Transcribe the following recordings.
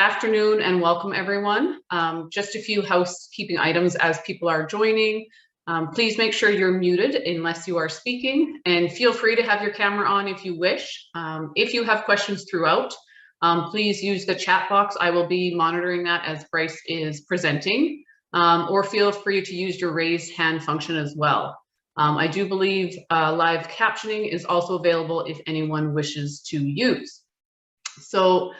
Afternoon and welcome everyone. Just a few housekeeping items as people are joining. Please make sure you're muted unless you are speaking, and feel free to have your camera on if you wish. If you have questions throughout, please use the chat box. I will be monitoring that as Bryce is presenting, or feel free to use your raise hand function as well. I do believe live captioning is also available if anyone wishes to use. So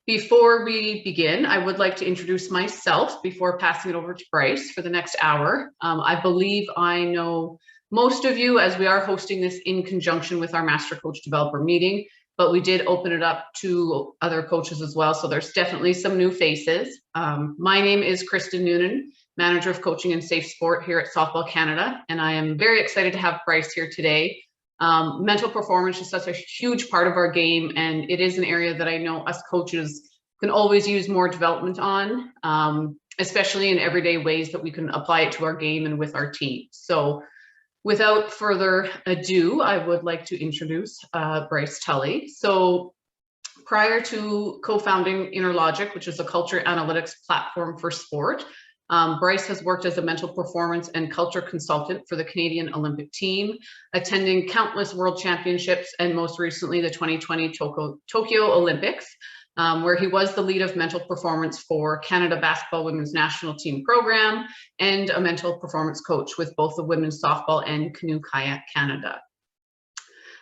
before we begin, I would like to introduce myself before passing it over to Bryce for the next hour. I believe I know most of you, as we are hosting this in conjunction with our Master Coach Developer meeting, but we did open it up to other coaches as well, so there's definitely some new faces. My name is Kristen Noonan, Manager of Coaching and Safe Sport here at Softball Canada, and I am very excited to have Bryce here today. Mental performance is such a huge part of our game, and it is an area that I know us coaches can always use more development on, especially in everyday ways that we can apply it to our game and with our team. So without further ado, I would like to introduce Bryce Tully. So prior to co-founding InnerLogic, which is a culture analytics platform for sport, Bryce has worked as a mental performance and culture consultant for the Canadian Olympic team, attending countless world championships and most recently the 2020 Tokyo Olympics, where he was the lead of mental performance for Canada Basketball Women's National Team Program and a mental performance coach with both the Women's Softball and Canoe Kayak Canada.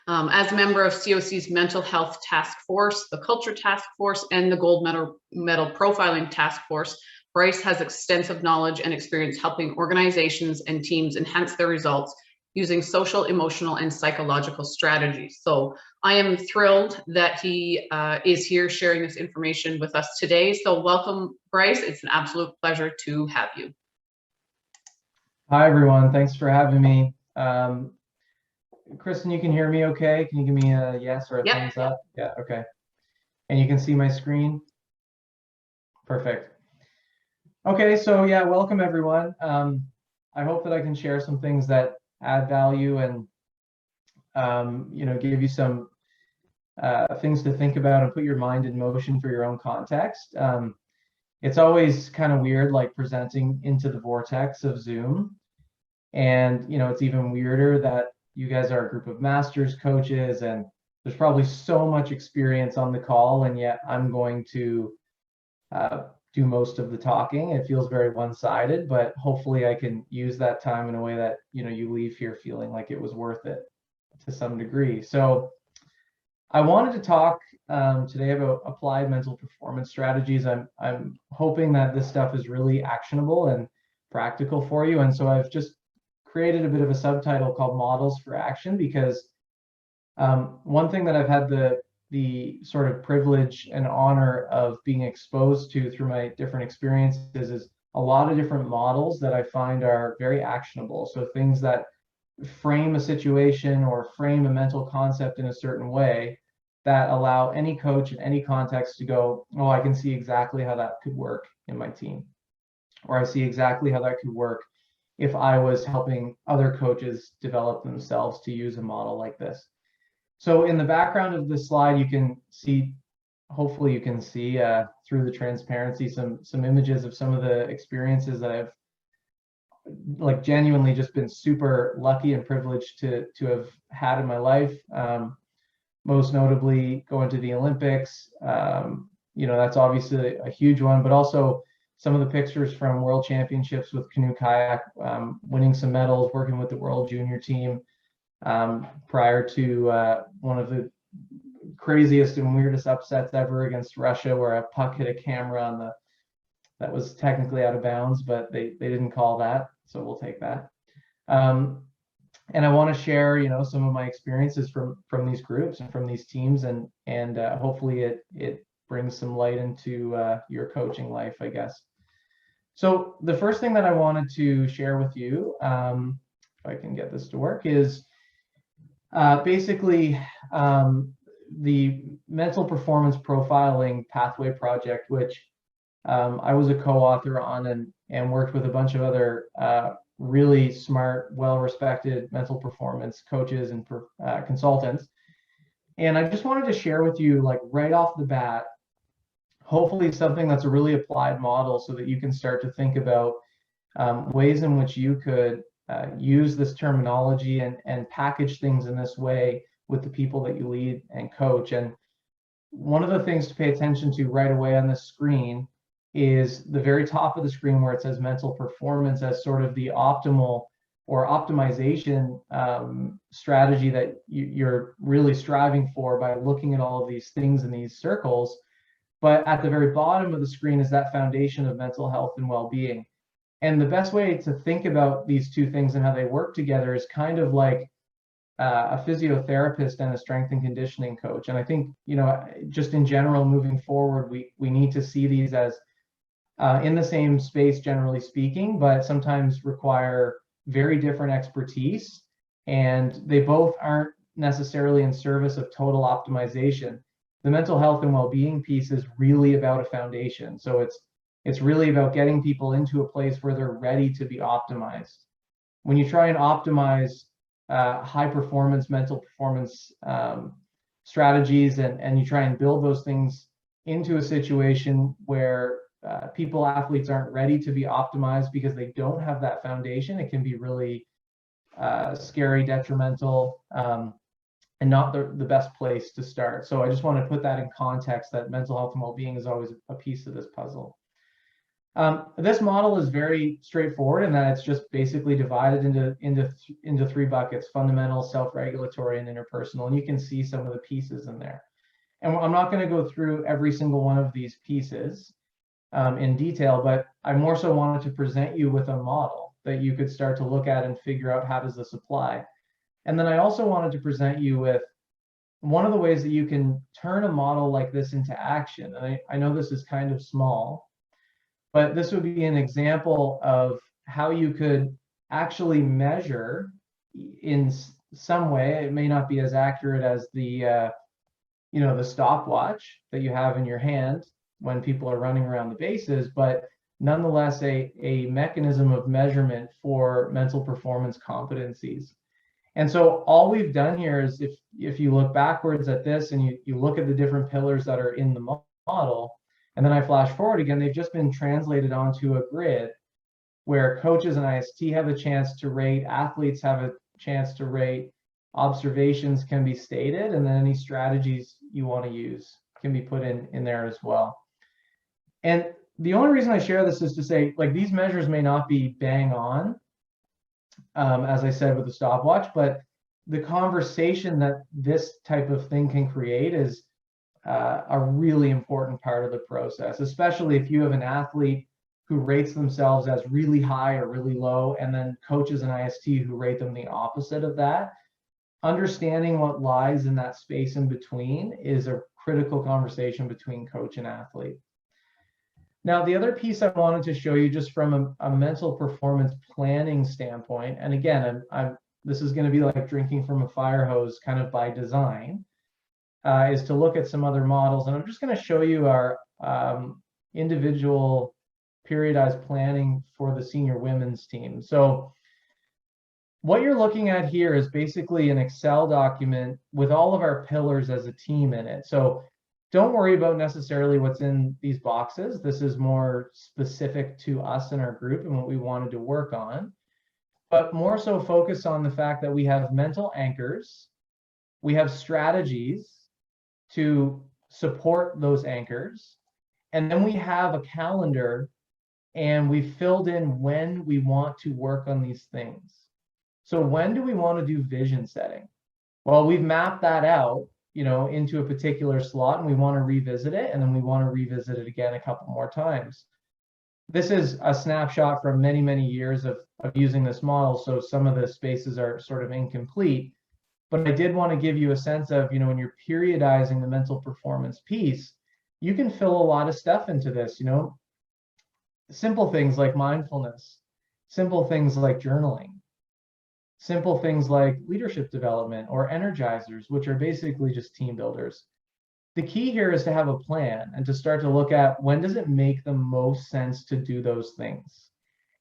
As a member of COC's Mental Health Task Force, the Culture Task Force, and the Gold Medal Profiling Task Force, Bryce has extensive knowledge and experience helping organizations and teams enhance their results using social, emotional, and psychological strategies. So I am thrilled that he is here sharing this information with us today. So welcome, Bryce. It's an absolute pleasure to have you. Hi, everyone. Thanks for having me. Kristen, you can hear me okay? Can you give me a yes or a thumbs up? Yeah, okay. And you can see my screen? Perfect. Okay, so yeah, welcome everyone. I hope that I can share some things that add value and give you some things to think about and put your mind in motion for your own context. It's always kind of weird, like presenting into the vortex of Zoom, and it's even weirder that you guys are a group of masters coaches and there's probably so much experience on the call, and yet I'm going to do most of the talking. It feels very one-sided, but hopefully I can use that time in a way that you leave here feeling like it was worth it to some degree. So I wanted to talk today about applied mental performance strategies. I'm hoping that this stuff is really actionable and practical for you, and so I've just created a bit of a subtitle called Models for Action, because one thing that I've had the sort of privilege and honor of being exposed to through my different experiences is a lot of different models that I find are very actionable. So things that frame a situation or frame a mental concept in a certain way that allow any coach in any context to go, oh, I can see exactly how that could work in my team, or I see exactly how that could work if I was helping other coaches develop themselves to use a model like this. So in the background of this slide, you can see, hopefully you can see through the transparency, some images of some of the experiences that I've like genuinely just been super lucky and privileged to have had in my life. Most notably going to the Olympics, that's obviously a huge one, but also some of the pictures from World Championships with Canoe Kayak, winning some medals, working with the World Junior team, prior to one of the craziest and weirdest upsets ever against Russia, where a puck hit a camera on that was technically out of bounds, but they didn't call that, so we'll take that. And I want to share, some of my experiences from these groups and from these teams, and hopefully it brings some light into your coaching life, I guess. So the first thing that I wanted to share with you, if I can get this to work, is basically the mental performance profiling pathway project, which I was a co-author on and worked with a bunch of other really smart, well-respected mental performance coaches and consultants. And I just wanted to share with you, like right off the bat, hopefully something that's a really applied model so that you can start to think about ways in which you could use this terminology and package things in this way with the people that you lead and coach. And one of the things to pay attention to right away on the screen is the very top of the screen where it says mental performance as sort of the optimal or optimization strategy that you're really striving for by looking at all of these things in these circles. But at the very bottom of the screen is that foundation of mental health and well-being. And the best way to think about these two things and how they work together is kind of like a physiotherapist and a strength and conditioning coach. And I think, just in general, moving forward, we need to see these as in the same space, generally speaking, but sometimes require very different expertise. And they both aren't necessarily in service of total optimization. The mental health and well-being piece is really about a foundation. So it's really about getting people into a place where they're ready to be optimized. When you try and optimize high performance, mental performance strategies, and you try and build those things into a situation where athletes aren't ready to be optimized because they don't have that foundation, it can be really scary, detrimental, and not the best place to start. So I just want to put that in context, that mental health and well-being is always a piece of this puzzle. This model is very straightforward in that it's just basically divided into three buckets: fundamental, self-regulatory, and interpersonal. And you can see some of the pieces in there. And I'm not going to go through every single one of these pieces in detail, but I more so wanted to present you with a model that you could start to look at and figure out, how does this apply? And then I also wanted to present you with one of the ways that you can turn a model like this into action. And I know this is kind of small, but this would be an example of how you could actually measure in some way. It may not be as accurate as the stopwatch that you have in your hand when people are running around the bases, but nonetheless a mechanism of measurement for mental performance competencies. And so all we've done here is, if you look backwards at this and you look at the different pillars that are in the model, and then I flash forward again, they've just been translated onto a grid where coaches and IST have a chance to rate, athletes have a chance to rate, observations can be stated, and then any strategies you want to use can be put in there as well. And the only reason I share this is to say, like, these measures may not be bang on, as I said with the stopwatch, but the conversation that this type of thing can create is a really important part of the process, especially if you have an athlete who rates themselves as really high or really low, and then coaches and IST who rate them the opposite of that. Understanding what lies in that space in between is a critical conversation between coach and athlete. Now, the other piece I wanted to show you, just from a mental performance planning standpoint, and again, this is going to be like drinking from a fire hose kind of by design, is to look at some other models. And I'm just going to show you our individual periodized planning for the senior women's team. So what you're looking at here is basically an Excel document with all of our pillars as a team in it. So don't worry about necessarily what's in these boxes. This is more specific to us and our group and what we wanted to work on, but more so focus on the fact that we have mental anchors, we have strategies to support those anchors, and then we have a calendar, and we filled in when we want to work on these things. So when do we want to do vision setting? Well, we've mapped that out, into a particular slot, and we want to revisit it, and then we want to revisit it again a couple more times. This is a snapshot from many, many years of using this model, so some of the spaces are sort of incomplete, but I did want to give you a sense of, when you're periodizing the mental performance piece, you can fill a lot of stuff into this, simple things like mindfulness, simple things like journaling, simple things like leadership development or energizers, which are basically just team builders. The key here is to have a plan and to start to look at, when does it make the most sense to do those things?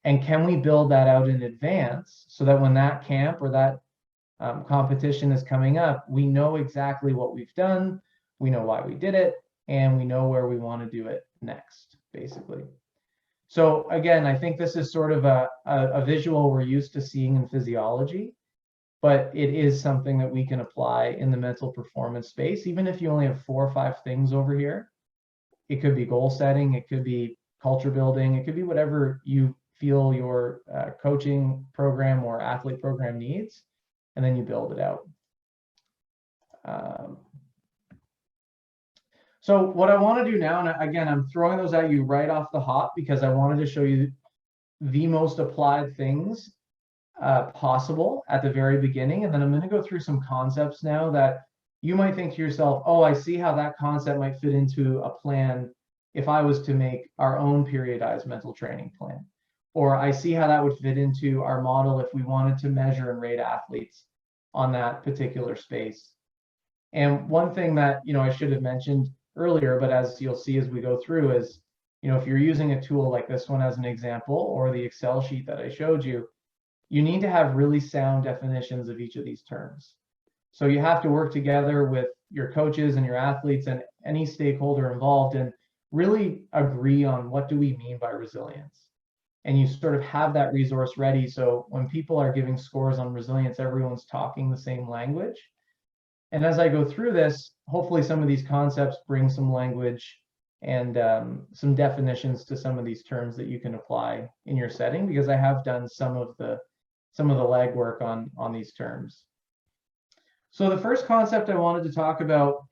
And can we build that out in advance so that when that camp or that competition is coming up, we know exactly what we've done, we know why we did it, and we know where we want to do it next, basically. So again, I think this is sort of a visual we're used to seeing in physiology, but it is something that we can apply in the mental performance space. Even if you only have 4 or 5 things over here, it could be goal setting, it could be culture building, it could be whatever you feel your coaching program or athlete program needs, and then you build it out. So what I want to do now, and again, I'm throwing those at you right off the hop because I wanted to show you the most applied things possible at the very beginning. And then I'm going to go through some concepts now that you might think to yourself, oh, I see how that concept might fit into a plan if I was to make our own periodized mental training plan. Or I see how that would fit into our model if we wanted to measure and rate athletes on that particular space. And one thing that, I should have mentioned earlier, but as you'll see as we go through is, if you're using a tool like this one as an example, or the Excel sheet that I showed you, you need to have really sound definitions of each of these terms. So you have to work together with your coaches and your athletes and any stakeholder involved and really agree on what do we mean by resilience. And you sort of have that resource ready. So when people are giving scores on resilience, everyone's talking the same language. And as I go through this, hopefully some of these concepts bring some language and some definitions to some of these terms that you can apply in your setting, because I have done some of the legwork on these terms. So the first concept I wanted to talk about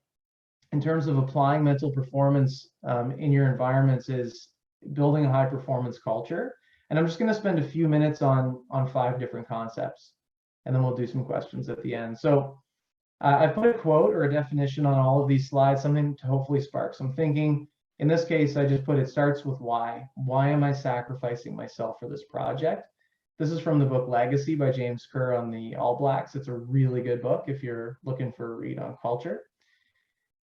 in terms of applying mental performance in your environments is building a high performance culture. And I'm just going to spend a few minutes on 5 different concepts, and then we'll do some questions at the end. So I put a quote or a definition on all of these slides, something to hopefully spark some thinking. In this case, I just put it starts with why. Why am I sacrificing myself for this project? This is from the book Legacy by James Kerr on the All Blacks. It's a really good book if you're looking for a read on culture.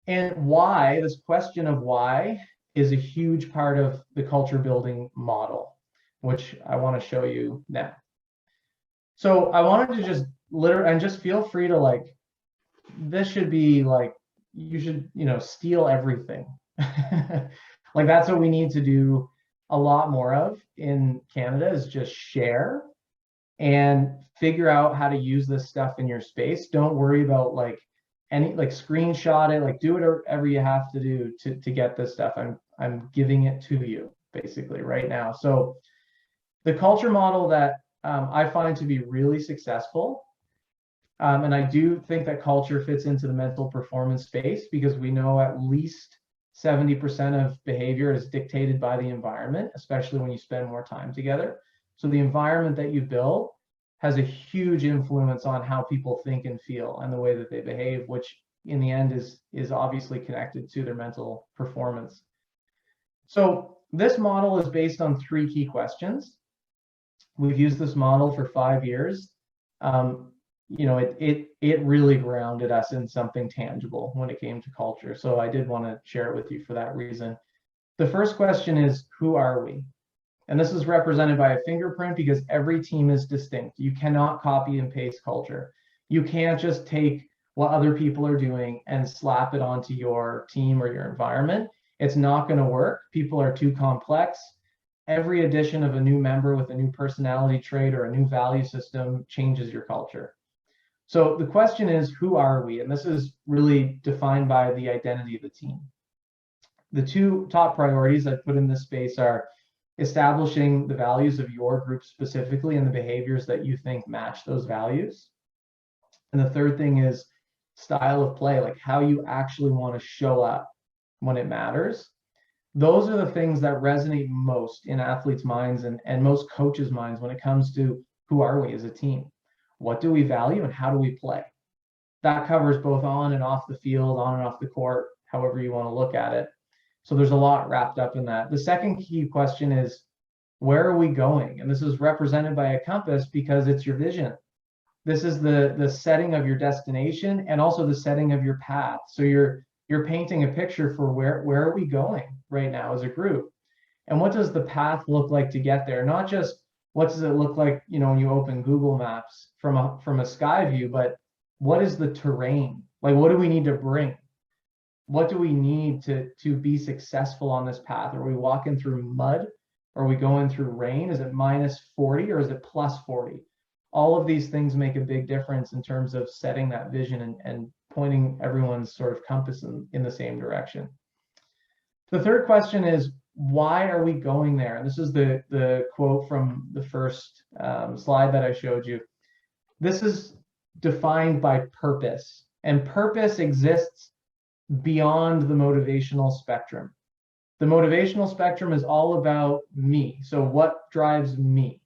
And why, this question of why, is a huge part of the culture building model, which I want to show you now. So I wanted to just and just feel free to this should be you should, steal everything. That's what we need to do a lot more of in Canada, is just share and figure out how to use this stuff in your space. Don't worry about any screenshot it, do whatever you have to do to get this stuff. I'm giving it to you basically right now. So the culture model that I find to be really successful, and I do think that culture fits into the mental performance space, because we know at least 70% of behavior is dictated by the environment, especially when you spend more time together. So the environment that you build has a huge influence on how people think and feel and the way that they behave, which in the end is obviously connected to their mental performance. So this model is based on 3 key questions. We've used this model for 5 years. It really grounded us in something tangible when it came to culture. So I did want to share it with you for that reason. The first question is, who are we? And this is represented by a fingerprint, because every team is distinct. You cannot copy and paste culture. You can't just take what other people are doing and slap it onto your team or your environment. It's not going to work. People are too complex. Every addition of a new member with a new personality trait or a new value system changes your culture. So the question is, who are we? And this is really defined by the identity of the team. The 2 top priorities I put in this space are establishing the values of your group specifically and the behaviors that you think match those values. And the third thing is style of play, how you actually want to show up when it matters. Those are the things that resonate most in athletes' minds and most coaches' minds when it comes to who are we as a team. What do we value and how do we play? That covers both on and off the field, on and off the court, however you want to look at it. So there's a lot wrapped up in that. The second key question is, where are we going? And this is represented by a compass because it's your vision. This is the setting of your destination and also the setting of your path. So you're painting a picture for where are we going right now as a group? And what does the path look like to get there? Not just what does it look like, when you open Google Maps from a sky view, but what is the terrain? What do we need to bring? what do we need to be successful on this path? Are we walking through mud? Are we going through rain? Is it -40 or is it +40? All of these things make a big difference in terms of setting that vision and pointing everyone's sort of compass in the same direction. The third question is, why are we going there? And this is the quote from the first slide that I showed you. This is defined by purpose, and purpose exists beyond the motivational spectrum. The motivational spectrum is all about me. So what drives me?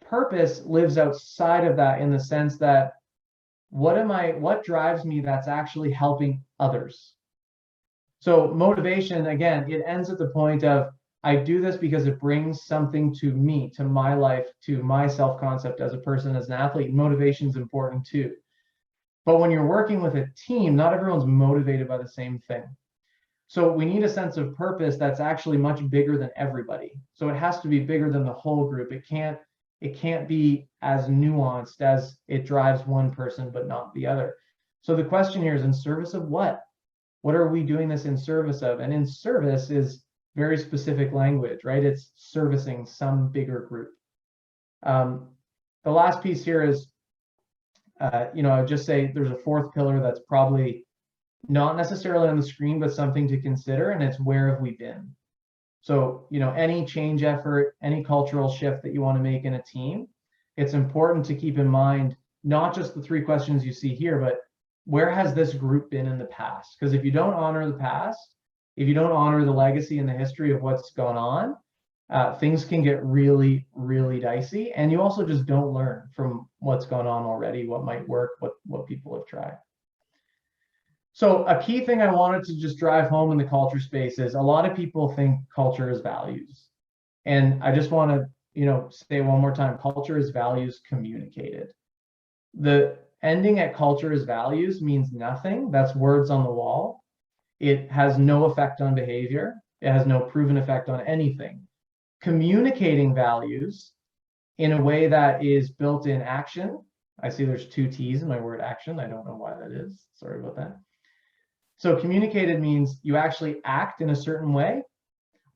Purpose lives outside of that in the sense that what drives me that's actually helping others. So motivation, again, it ends at the point of, I do this because it brings something to me, to my life, to my self-concept as a person, as an athlete. Motivation is important too. But when you're working with a team, not everyone's motivated by the same thing. So we need a sense of purpose that's actually much bigger than everybody. So it has to be bigger than the whole group. It can't be as nuanced as it drives one person but not the other. So the question here is, in service of what? What are we doing this in service of? And in service is very specific language, right? It's servicing some bigger group. The last piece here is, I would just say there's a fourth pillar that's probably not necessarily on the screen, but something to consider, and it's, where have we been? So, any change effort, any cultural shift that you want to make in a team, it's important to keep in mind not just the 3 questions you see here, but where has this group been in the past? Because if you don't honor the past, if you don't honor the legacy and the history of what's gone on, things can get really, really dicey. And you also just don't learn from what's gone on already, what might work, what people have tried. So a key thing I wanted to just drive home in the culture space is, a lot of people think culture is values. And I just want to, say one more time, culture is values communicated. The ending at culture is values means nothing. That's words on the wall. It has no effect on behavior. It has no proven effect on anything. Communicating values in a way that is built in action. I see there's 2 T's in my word action. I don't know why that is. Sorry about that. So communicated means you actually act in a certain way,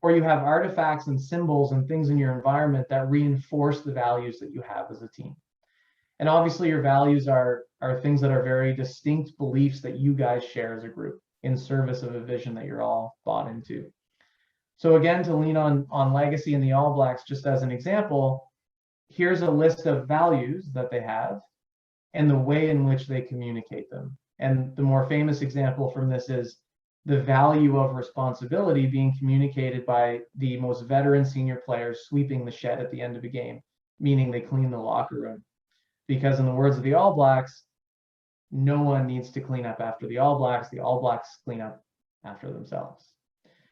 or you have artifacts and symbols and things in your environment that reinforce the values that you have as a team. And obviously your values are things that are very distinct beliefs that you guys share as a group in service of a vision that you're all bought into. So again, to lean on legacy and the All Blacks, just as an example, here's a list of values that they have and the way in which they communicate them. And the more famous example from this is the value of responsibility being communicated by the most veteran senior players sweeping the shed at the end of a game, meaning they clean the locker room. Because in the words of the All Blacks, no one needs to clean up after the All Blacks clean up after themselves.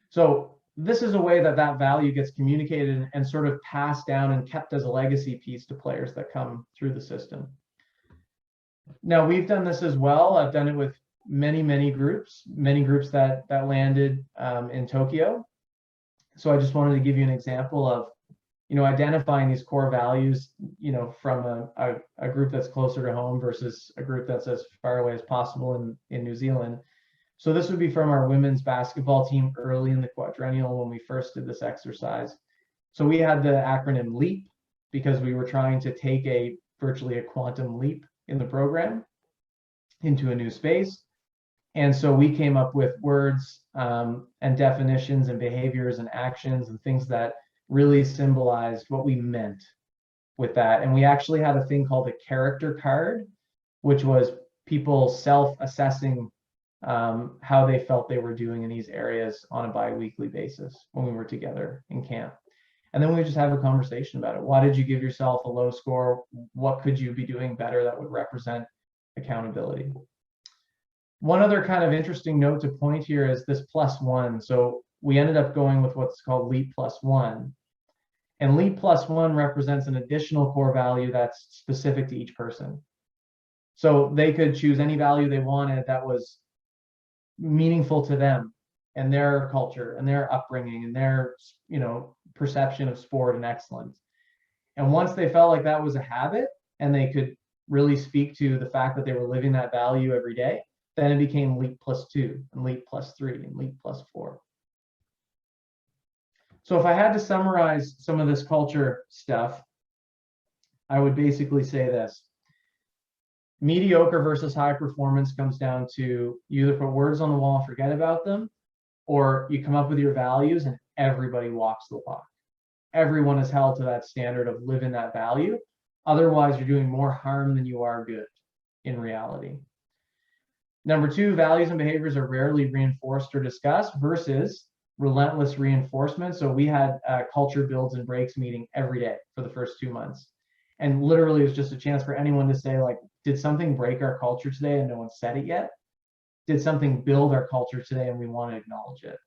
So this is a way that value gets communicated and sort of passed down and kept as a legacy piece to players that come through the system. Now, we've done this as well. I've done it with many groups that landed in Tokyo. So I just wanted to give you an example of, identifying these core values, from a group that's closer to home versus a group that's as far away as possible in New Zealand. So this would be from our women's basketball team early in the quadrennial when we first did this exercise. So we had the acronym LEAP because we were trying to take virtually a quantum leap in the program into a new space. And so we came up with words and definitions and behaviors and actions and things that really symbolized what we meant with that. And we actually had a thing called a character card, which was people self-assessing how they felt they were doing in these areas on a bi-weekly basis when we were together in camp. And then we just have a conversation about it. Why did you give yourself a low score? What could you be doing better that would represent accountability? One other kind of interesting note to point here is this +1. So we ended up going with what's called LEAP +1. And LEAP +1 represents an additional core value that's specific to each person. So they could choose any value they wanted that was meaningful to them and their culture and their upbringing and their, perception of sport and excellence. And once they felt like that was a habit and they could really speak to the fact that they were living that value every day, Then it became leap +2 and leap +3 and leap +4. So if I had to summarize some of this culture stuff, I would basically say this. Mediocre versus high performance comes down to you either put words on the wall and forget about them, or you come up with your values and everybody walks the walk. Everyone is held to that standard of living that value. Otherwise, you're doing more harm than you are good in reality. Number two, values and behaviors are rarely reinforced or discussed versus relentless reinforcement. So we had a culture builds and breaks meeting every day for the first 2 months. And literally it was just a chance for anyone to say, like, did something break our culture today and no one said it yet? Did something build our culture today and we want to acknowledge it?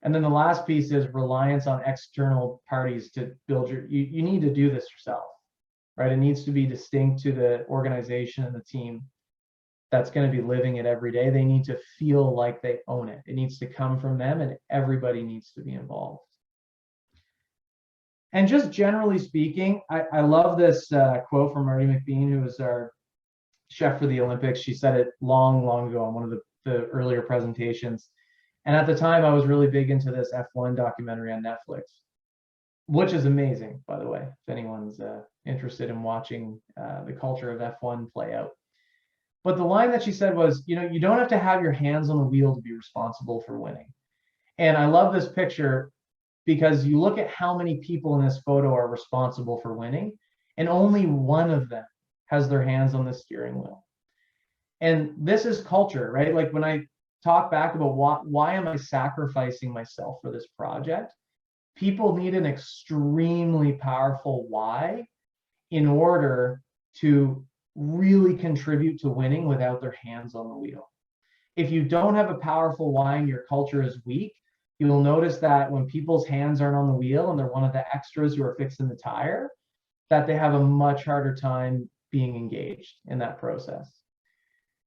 And then the last piece is reliance on external parties to build you need to do this yourself, right? It needs to be distinct to the organization and the team that's going to be living it every day. They need to feel like they own it. It needs to come from them and everybody needs to be involved. And just generally speaking, I love this quote from Marty McBean, who was our chef for the Olympics. She said it long, long ago on one of the earlier presentations. And at the time, I was really big into this F1 documentary on Netflix, which is amazing, by the way, if anyone's interested in watching the culture of F1 play out. But the line that she said was, you know, you don't have to have your hands on the wheel to be responsible for winning. And I love this picture because you look at how many people in this photo are responsible for winning, and only one of them has their hands on the steering wheel. And this is culture, right? Like when I talk back about why am I sacrificing myself for this project? People need an extremely powerful why in order to really contribute to winning without their hands on the wheel. If you don't have a powerful why and your culture is weak, you'll notice that when people's hands aren't on the wheel and they're one of the extras who are fixing the tire, that they have a much harder time being engaged in that process.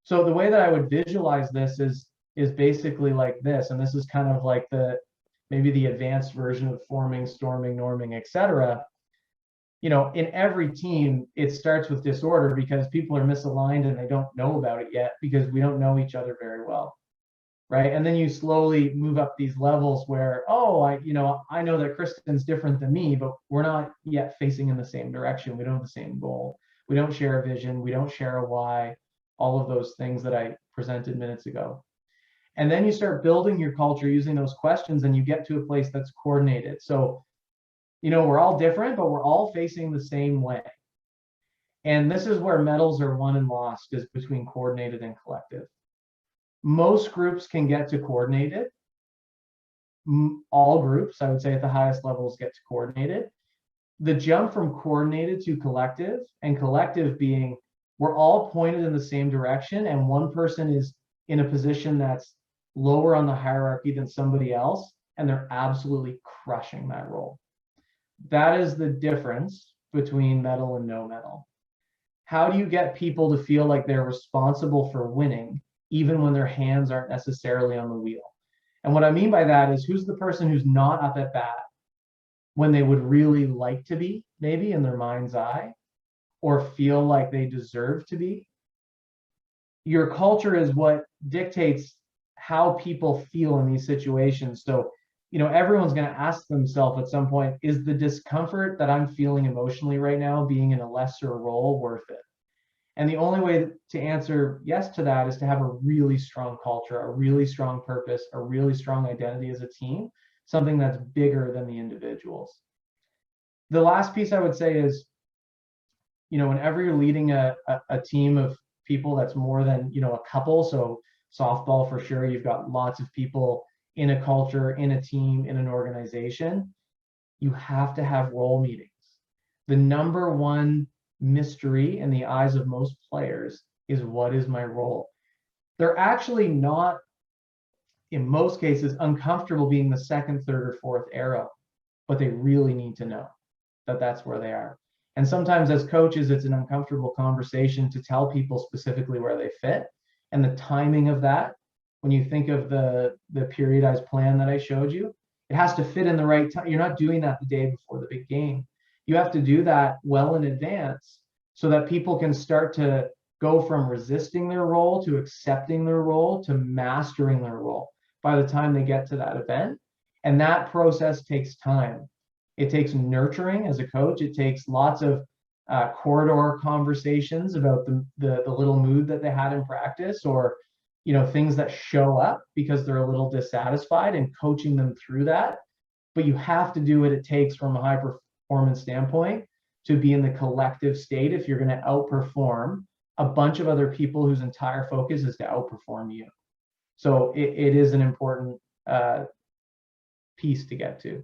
So the way that I would visualize this is basically like this, and this is kind of like maybe the advanced version of forming, storming, norming, etc. You know, in every team, it starts with disorder because people are misaligned and they don't know about it yet because we don't know each other very well, right? And then you slowly move up these levels where, oh, I know that Kristen's different than me, but we're not yet facing in the same direction. We don't have the same goal. We don't share a vision. We don't share a why, all of those things that I presented minutes ago. And then you start building your culture using those questions and you get to a place that's coordinated. So, you know, we're all different, but we're all facing the same way. And this is where medals are won and lost, is between coordinated and collective. Most groups can get to coordinated. All groups, I would say at the highest levels, get to coordinated. The jump from coordinated to collective, and collective being we're all pointed in the same direction and one person is in a position that's lower on the hierarchy than somebody else, and they're absolutely crushing that role. That is the difference between medal and no medal. How do you get people to feel like they're responsible for winning, even when their hands aren't necessarily on the wheel? And what I mean by that is, who's the person who's not up at bat when they would really like to be, maybe in their mind's eye, or feel like they deserve to be? Your culture is what dictates how people feel in these situations. So, you know, everyone's going to ask themselves at some point, is the discomfort that I'm feeling emotionally right now, being in a lesser role, worth it? And the only way to answer yes to that is to have a really strong culture, a really strong purpose, a really strong identity as a team, something that's bigger than the individuals. The last piece I would say is, you know, whenever you're leading a team of people that's more than, you know, a couple, so softball for sure, you've got lots of people in a culture, in a team, in an organization, you have to have role meetings. The number one mystery in the eyes of most players is, what is my role? They're actually not, in most cases, uncomfortable being the second, third, or fourth arrow, but they really need to know that that's where they are. And sometimes as coaches, it's an uncomfortable conversation to tell people specifically where they fit. And the timing of that, when you think of the periodized plan that I showed you, it has to fit in the right time. You're not doing that the day before the big game. You have to do that well in advance so that people can start to go from resisting their role to accepting their role to mastering their role by the time they get to that event. And that process takes time. It takes nurturing as a coach. It takes lots of corridor conversations about the little mood that they had in practice, or things that show up because they're a little dissatisfied, and coaching them through that. But you have to do what it takes from a high performance standpoint to be in the collective state if you're going to outperform a bunch of other people whose entire focus is to outperform you. So it is an important piece to get to.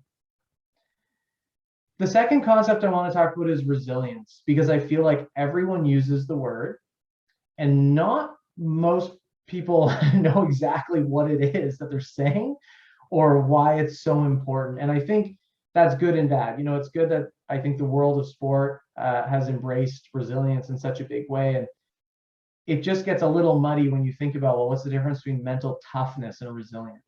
The second concept I want to talk about is resilience, because I feel like everyone uses the word and not most people know exactly what it is that they're saying or why it's so important. And I think that's good and bad. It's good that I think the world of sport has embraced resilience in such a big way. And it just gets a little muddy when you think about, well, what's the difference between mental toughness and resilience?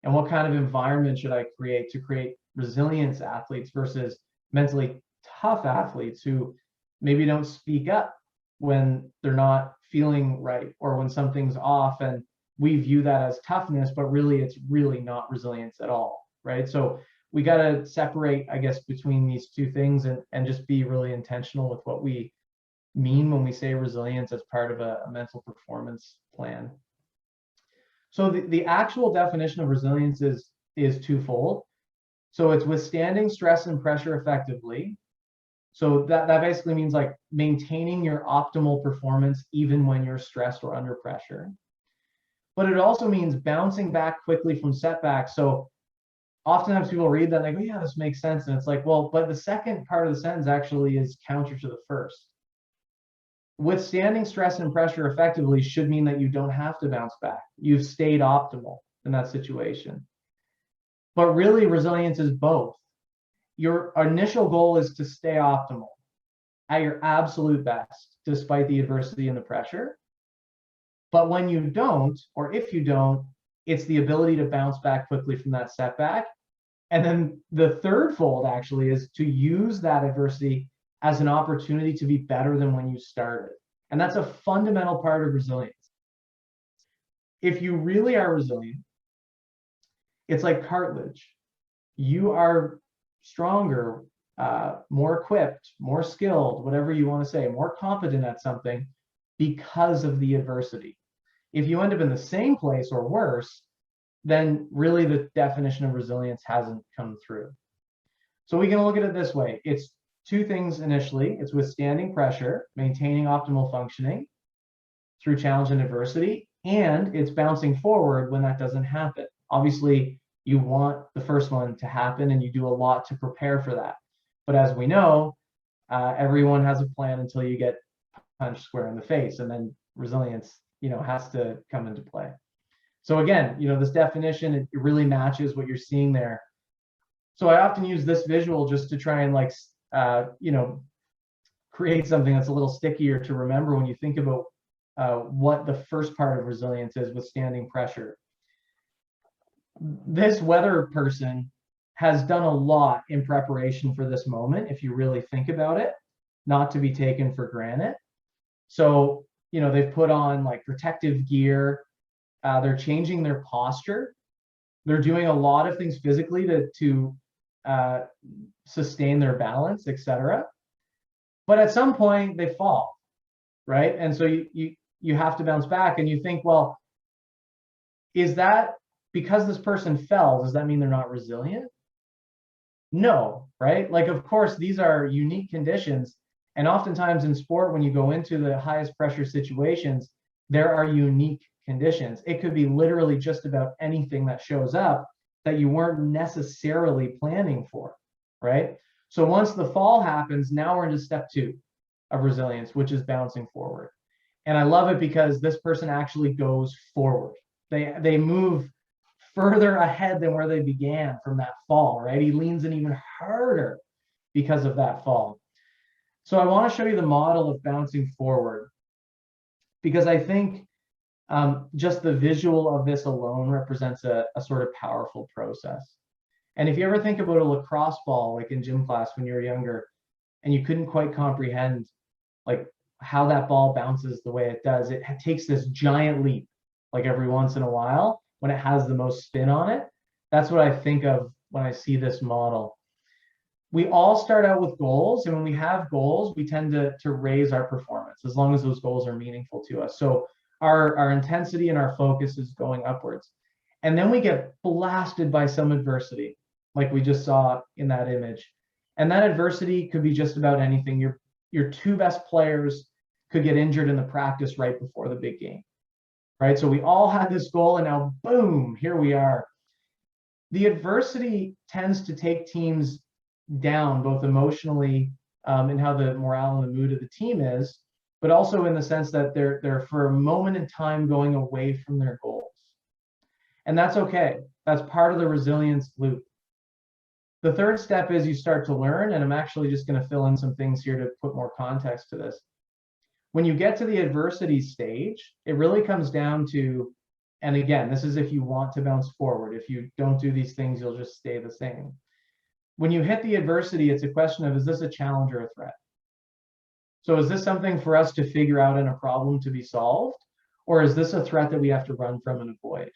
And what kind of environment should I create to create resilience athletes versus mentally tough athletes who maybe don't speak up when they're not feeling right or when something's off, and we view that as toughness, but really it's really not resilience at all, right? So we got to separate, I guess, between these two things and just be really intentional with what we mean when we say resilience as part of a mental performance plan. So the actual definition of resilience is twofold. So it's withstanding stress and pressure effectively. So that basically means like maintaining your optimal performance even when you're stressed or under pressure. But it also means bouncing back quickly from setbacks. So oftentimes people read that and they go, yeah, this makes sense. And it's like, well, but the second part of the sentence actually is counter to the first. Withstanding stress and pressure effectively should mean that you don't have to bounce back. You've stayed optimal in that situation. But really, resilience is both. Your initial goal is to stay optimal at your absolute best, despite the adversity and the pressure. But when you don't, or if you don't, it's the ability to bounce back quickly from that setback. And then the third fold actually is to use that adversity as an opportunity to be better than when you started. And that's a fundamental part of resilience. If you really are resilient, it's like cartilage. You are stronger, more equipped, more skilled, whatever you want to say, more competent at something because of the adversity. If you end up in the same place or worse, then really the definition of resilience hasn't come through. So we can look at it this way. It's two things initially. It's withstanding pressure, maintaining optimal functioning through challenge and adversity, and it's bouncing forward when that doesn't happen. Obviously, you want the first one to happen and you do a lot to prepare for that. But as we know, everyone has a plan until you get punched square in the face, and then resilience, has to come into play. So again, this definition, it really matches what you're seeing there. So I often use this visual just to try and create something that's a little stickier to remember when you think about what the first part of resilience is, withstanding pressure. This weather person has done a lot in preparation for this moment, if you really think about it, not to be taken for granted. So, they've put on like protective gear, they're changing their posture, they're doing a lot of things physically to sustain their balance, etc. But at some point they fall, right? And so you have to bounce back, and you think, well, is that because this person fell, does that mean they're not resilient? No, right? Like, of course, these are unique conditions. And oftentimes in sport, when you go into the highest pressure situations, there are unique conditions. It could be literally just about anything that shows up that you weren't necessarily planning for, right? So once the fall happens, now we're into step 2 of resilience, which is bouncing forward. And I love it because this person actually goes forward. They move further ahead than where they began from that fall, right? He leans in even harder because of that fall. So I want to show you the model of bouncing forward, because I think just the visual of this alone represents a sort of powerful process. And if you ever think about a lacrosse ball, like in gym class when you were younger, and you couldn't quite comprehend like how that ball bounces the way it does. It takes this giant leap, like every once in a while when it has the most spin on it. That's what I think of when I see this model. We all start out with goals, and when we have goals, we tend to raise our performance as long as those goals are meaningful to us. So our intensity and our focus is going upwards. And then we get blasted by some adversity, like we just saw in that image. And that adversity could be just about anything. Your two best players could get injured in the practice right before the big game, right? So we all had this goal, and now boom, here we are. The adversity tends to take teams down, both emotionally and how the morale and the mood of the team is, but also in the sense that they're for a moment in time going away from their goals. And that's okay. That's part of the resilience loop. The third step is you start to learn, and I'm actually just going to fill in some things here to put more context to this. When you get to the adversity stage, it really comes down to, and again, this is if you want to bounce forward. If you don't do these things, you'll just stay the same. When you hit the adversity, it's a question of, is this a challenge or a threat? So is this something for us to figure out in a problem to be solved? Or is this a threat that we have to run from and avoid?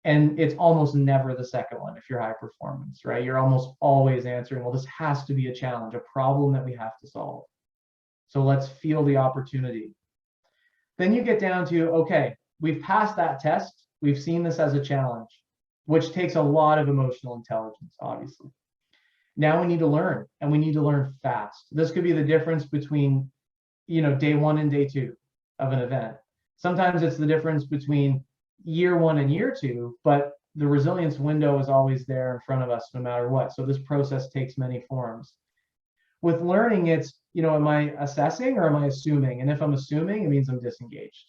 And it's almost never the second one if you're high performance, right? You're almost always answering, well, this has to be a challenge, a problem that we have to solve. So let's feel the opportunity. Then you get down to, okay, we've passed that test. We've seen this as a challenge, which takes a lot of emotional intelligence, obviously. Now we need to learn, and we need to learn fast. This could be the difference between, day one and day two of an event. Sometimes it's the difference between year one and year two, but the resilience window is always there in front of us no matter what. So this process takes many forms. With learning, it's, am I assessing or am I assuming? And if I'm assuming, it means I'm disengaged.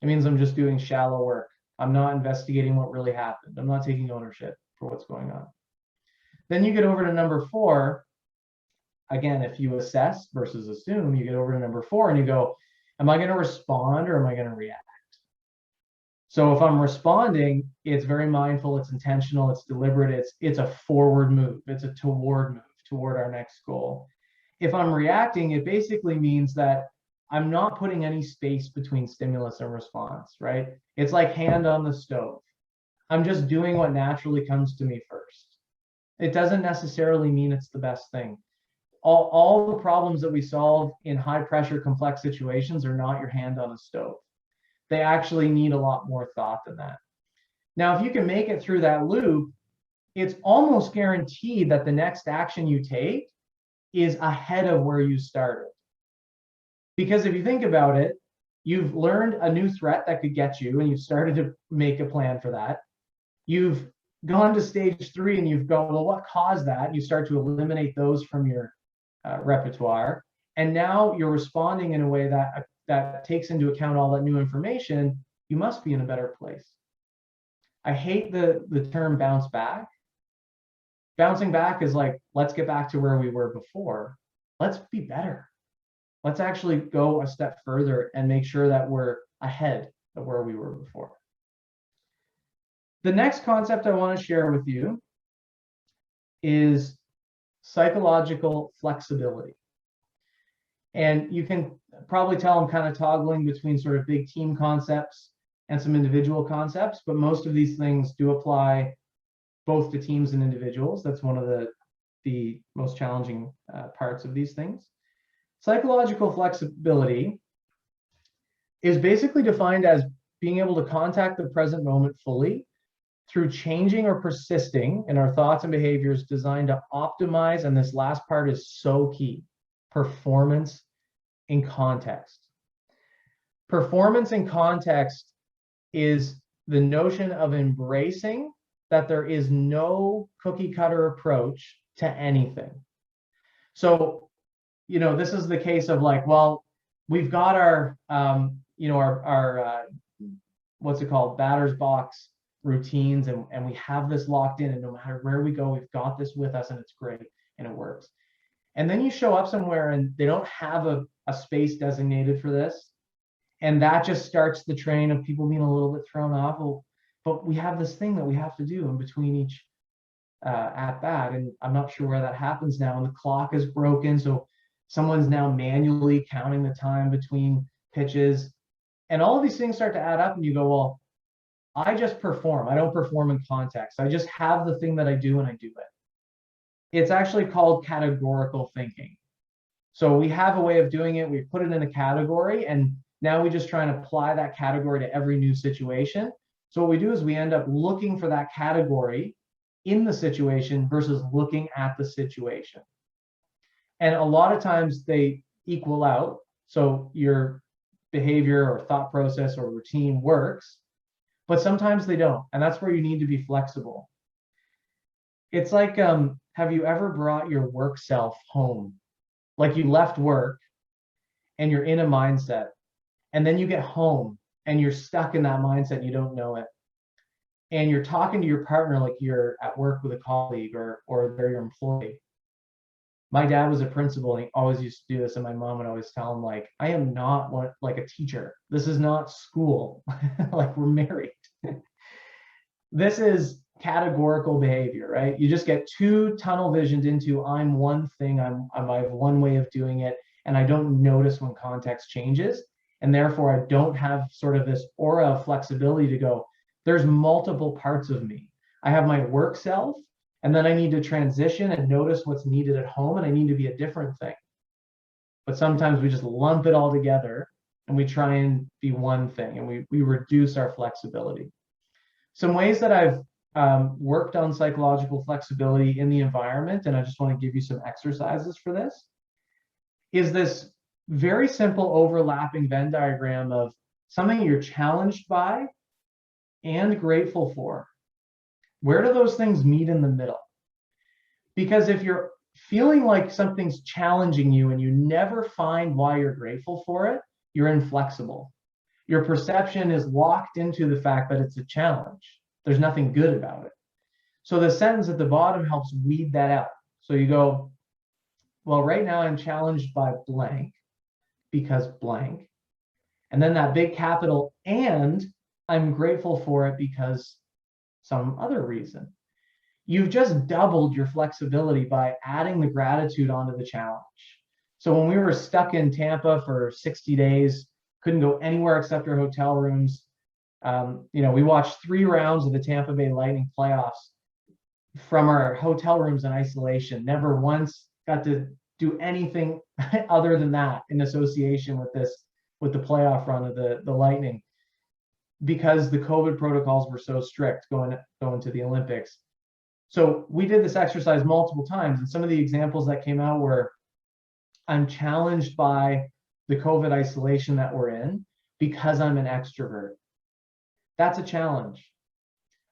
It means I'm just doing shallow work. I'm not investigating what really happened. I'm not taking ownership for what's going on. Then you get over to number 4. Again, if you assess versus assume, you get over to number 4 and you go, am I going to respond or am I going to react? So if I'm responding, it's very mindful, it's intentional, it's deliberate, it's a forward move, it's a toward move toward our next goal. If I'm reacting, it basically means that I'm not putting any space between stimulus and response, right? It's like hand on the stove. I'm just doing what naturally comes to me first. It doesn't necessarily mean it's the best thing. All the problems that we solve in high pressure, complex situations are not your hand on a stove. They actually need a lot more thought than that. Now, if you can make it through that loop, it's almost guaranteed that the next action you take is ahead of where you started. Because if you think about it, you've learned a new threat that could get you, and you've started to make a plan for that. You've gone to stage 3 and you've gone, well, what caused that? You start to eliminate those from your repertoire. And now you're responding in a way that takes into account all that new information. You must be in a better place. I hate the term bounce back. Bouncing back is like, let's get back to where we were before. Let's be better. Let's actually go a step further and make sure that we're ahead of where we were before. The next concept I want to share with you is psychological flexibility. And you can probably tell I'm kind of toggling between sort of big team concepts and some individual concepts, but most of these things do apply both to teams and individuals. That's one of the most challenging parts of these things. Psychological flexibility is basically defined as being able to contact the present moment fully through changing or persisting in our thoughts and behaviors designed to optimize, and this last part is so key, performance in context. Performance in context is the notion of embracing that there is no cookie cutter approach to anything. So, this is the case of like, well, we've got our, what's it called, batter's box routines, and we have this locked in, and no matter where we go, we've got this with us, and it's great and it works. And then you show up somewhere and they don't have a space designated for this, and that just starts the train of people being a little bit thrown off. Well, but we have this thing that we have to do in between each at bat, and I'm not sure where that happens now, and the clock is broken, so Someone's now manually counting the time between pitches. And all of these things start to add up, and you go, well, I just perform. I don't perform in context. I just have the thing that I do and I do it. It's actually called categorical thinking. So we have a way of doing it. We put it in a category, and now we just try and apply that category to every new situation. So what we do is we end up looking for that category in the situation versus looking at the situation. And a lot of times they equal out. So your behavior or thought process or routine works, but sometimes they don't. And that's where you need to be flexible. It's like, have you ever brought your work self home? Like you left work and you're in a mindset, and then you get home and you're stuck in that mindset, you don't know it. And you're talking to your partner like you're at work with a colleague or they're your employee. My dad was a principal and he always used to do this, and my mom would always tell him, like, I am not like a teacher. This is not school. Like, we're married. This is categorical behavior, right? You just get too tunnel visioned into I'm one thing, I have one way of doing it, and I don't notice when context changes. And therefore I don't have sort of this aura of flexibility to go, there's multiple parts of me. I have my work self, and then I need to transition and notice what's needed at home, and I need to be a different thing. But sometimes we just lump it all together and we try and be one thing, and we reduce our flexibility. Some ways that I've worked on psychological flexibility in the environment, and I just want to give you some exercises for this, is this very simple overlapping Venn diagram of something you're challenged by and grateful for. Where do those things meet in the middle? Because if you're feeling like something's challenging you and you never find why you're grateful for it, you're inflexible. Your perception is locked into the fact that it's a challenge. There's nothing good about it. So the sentence at the bottom helps weed that out. So you go, well, right now I'm challenged by blank because blank. And then that big capital and I'm grateful for it because some other reason. You've just doubled your flexibility by adding the gratitude onto the challenge. So when we were stuck in Tampa for 60 days, couldn't go anywhere except our hotel rooms. We watched 3 rounds of the Tampa Bay Lightning playoffs from our hotel rooms in isolation. Never once got to do anything other than that in association with the playoff run of the Lightning, because the COVID protocols were so strict going to the Olympics. So we did this exercise multiple times, and some of the examples that came out were, I'm challenged by the COVID isolation that we're in because I'm an extrovert. That's a challenge,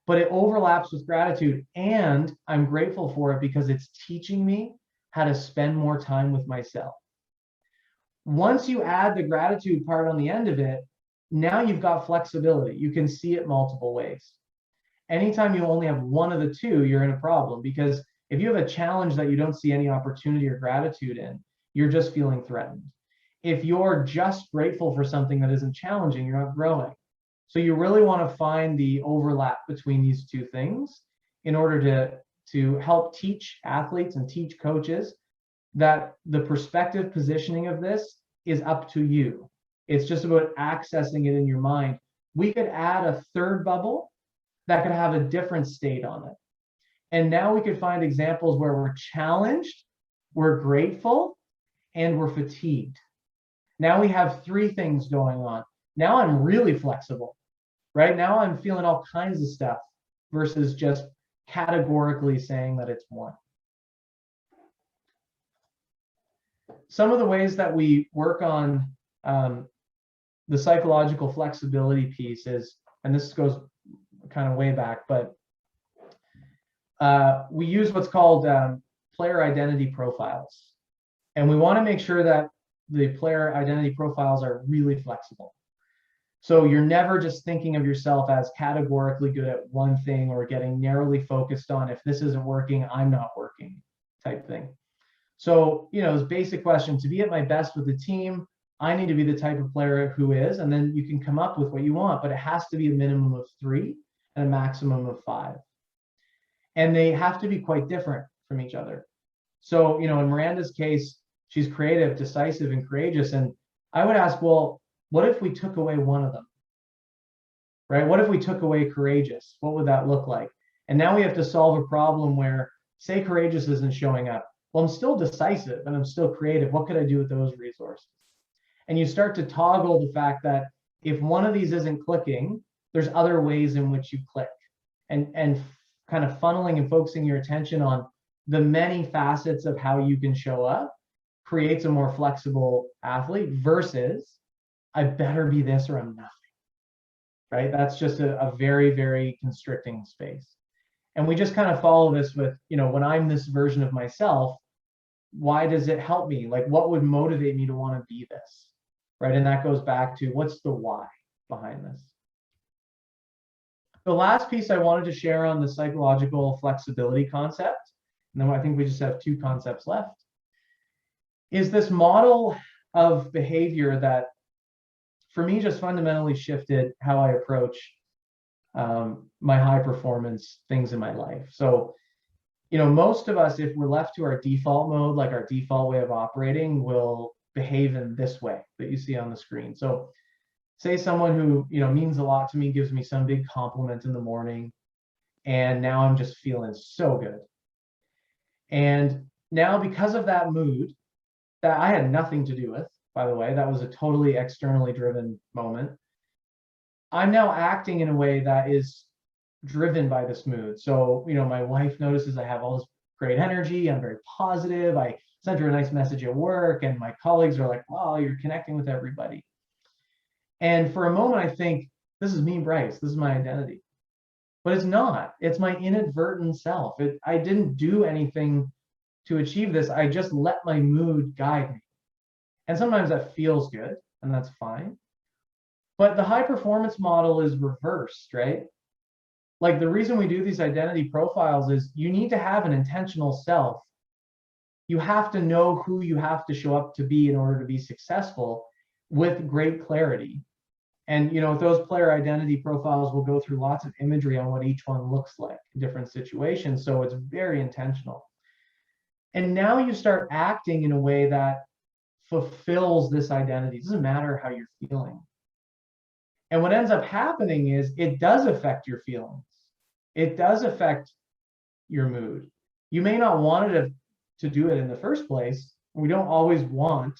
but it overlaps with gratitude, and I'm grateful for it because it's teaching me how to spend more time with myself. Once you add the gratitude part on the end of it, now you've got flexibility. You can see it multiple ways. Anytime you only have one of the two, you're in a problem, because if you have a challenge that you don't see any opportunity or gratitude in, you're just feeling threatened. If you're just grateful for something that isn't challenging, you're not growing. So you really want to find the overlap between these two things in order to help teach athletes and teach coaches that the perspective positioning of this is up to you. It's just about accessing it in your mind. We could add a third bubble that could have a different state on it. And now we could find examples where we're challenged, we're grateful, and we're fatigued. Now we have 3 things going on. Now I'm really flexible. Right now I'm feeling all kinds of stuff versus just categorically saying that it's one. Some of the ways that we work on the psychological flexibility piece is, and this goes kind of way back, but we use what's called player identity profiles. And we want to make sure that the player identity profiles are really flexible. So you're never just thinking of yourself as categorically good at one thing or getting narrowly focused on, if this isn't working, I'm not working type thing. So, this basic question, to be at my best with the team, I need to be the type of player who is, and then you can come up with what you want, but it has to be a minimum of 3 and a maximum of 5. And they have to be quite different from each other. So, in Miranda's case, She's creative, decisive, and courageous. And I would ask, well, what if we took away one of them? Right? What if we took away courageous? What would that look like? And now we have to solve a problem where, say, courageous isn't showing up. Well, I'm still decisive and I'm still creative. What could I do with those resources? And you start to toggle the fact that if one of these isn't clicking, there's other ways in which you click, and kind of funneling and focusing your attention on the many facets of how you can show up creates a more flexible athlete versus I better be this or I'm nothing, right? That's just a very, very constricting space. And we just kind of follow this with, when I'm this version of myself, why does it help me? Like, what would motivate me to want to be this, right? And that goes back to what's the why behind this. The last piece I wanted to share on the psychological flexibility concept, and then I think we just have 2 concepts left, is this model of behavior that for me just fundamentally shifted how I approach my high performance things in my life. So, most of us, if we're left to our default mode, like our default way of operating, will behave in this way that you see on the screen. So say someone who, means a lot to me, gives me some big compliment in the morning, and now I'm just feeling so good. And now, because of that mood that I had nothing to do with, by the way, that was a totally externally driven moment, I'm now acting in a way that is driven by this mood. So, my wife notices I have all this great energy. I'm very positive. I sent her a nice message at work, and my colleagues are like, "Oh, you're connecting with everybody." And for a moment, I think, this is me, Bryce. This is my identity. But it's not. It's my inadvertent self. I didn't do anything to achieve this. I just let my mood guide me. And sometimes that feels good, and that's fine. But the high performance model is reversed, right? Like, the reason we do these identity profiles is you need to have an intentional self. You have to know who you have to show up to be in order to be successful with great clarity. And, those player identity profiles will go through lots of imagery on what each one looks like in different situations. So it's very intentional. And now you start acting in a way that fulfills this identity. It doesn't matter how you're feeling. And what ends up happening is it does affect your feelings. It does affect your mood. You may not want it to do it in the first place. We don't always want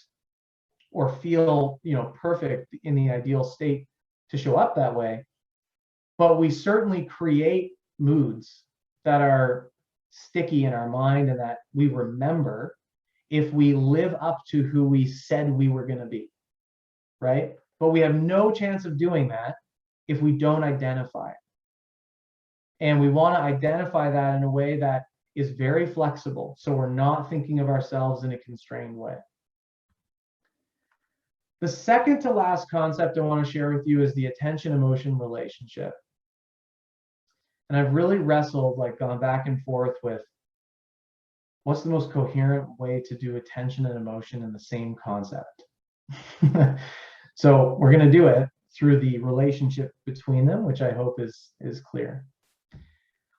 or feel, perfect in the ideal state to show up that way. But we certainly create moods that are sticky in our mind and that we remember if we live up to who we said we were going to be, right? But we have no chance of doing that if we don't identify it. And we want to identify that in a way that is very flexible, so we're not thinking of ourselves in a constrained way. The second to last concept I want to share with you is the attention-emotion relationship. And I've really wrestled, gone back and forth with what's the most coherent way to do attention and emotion in the same concept. So we're going to do it through the relationship between them, which I hope is clear.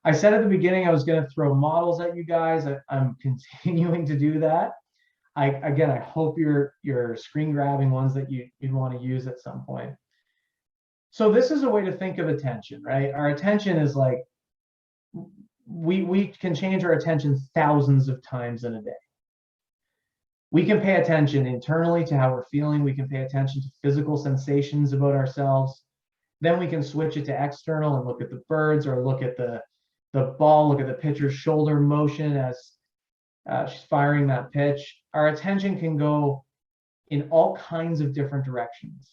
I said at the beginning I was going to throw models at you guys. I'm continuing to do that. I hope you're screen grabbing ones that you'd want to use at some point. So this is a way to think of attention, right? Our attention is like, we can change our attention thousands of times in a day. We can pay attention internally to how we're feeling. We can pay attention to physical sensations about ourselves. Then we can switch it to external and look at the birds, or look at the ball, look at the pitcher's shoulder motion as she's firing that pitch. Our attention can go in all kinds of different directions.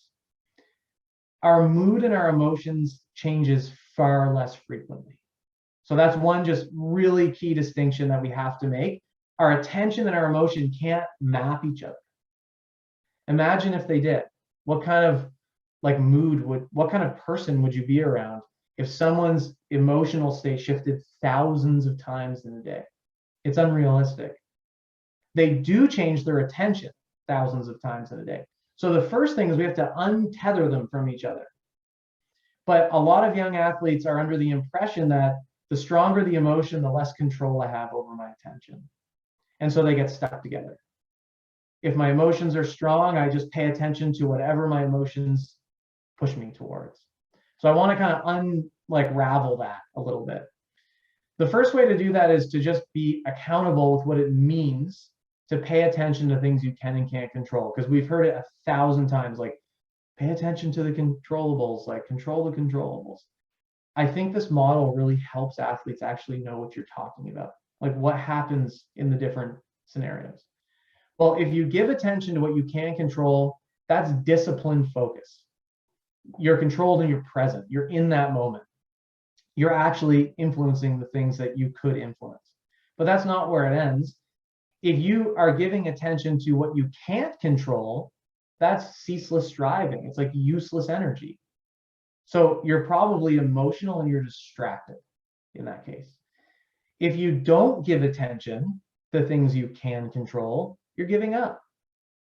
Our mood and our emotions changes far less frequently. So that's one just really key distinction that we have to make. Our attention and our emotion can't map each other. Imagine if they did. What kind of what kind of person would you be around if someone's emotional state shifted thousands of times in a day? It's unrealistic. They do change their attention thousands of times in a day. So the first thing is we have to untether them from each other. But a lot of young athletes are under the impression that the stronger the emotion, the less control I have over my attention. And so they get stuck together. If my emotions are strong, I just pay attention to whatever my emotions push me towards. So I want to kind of unravel that a little bit. The first way to do that is to just be accountable with what it means to pay attention to things you can and can't control. Because we've heard it 1,000 times, like, pay attention to the controllables, like control the controllables. I think this model really helps athletes actually know what you're talking about, like what happens in the different scenarios. Well, if you give attention to what you can control, that's disciplined focus. You're controlled and you're present. You're in that moment. You're actually influencing the things that you could influence. But that's not where it ends. If you are giving attention to what you can't control, that's ceaseless striving. It's like useless energy. So you're probably emotional and you're distracted in that case. If you don't give attention to things you can control, you're giving up.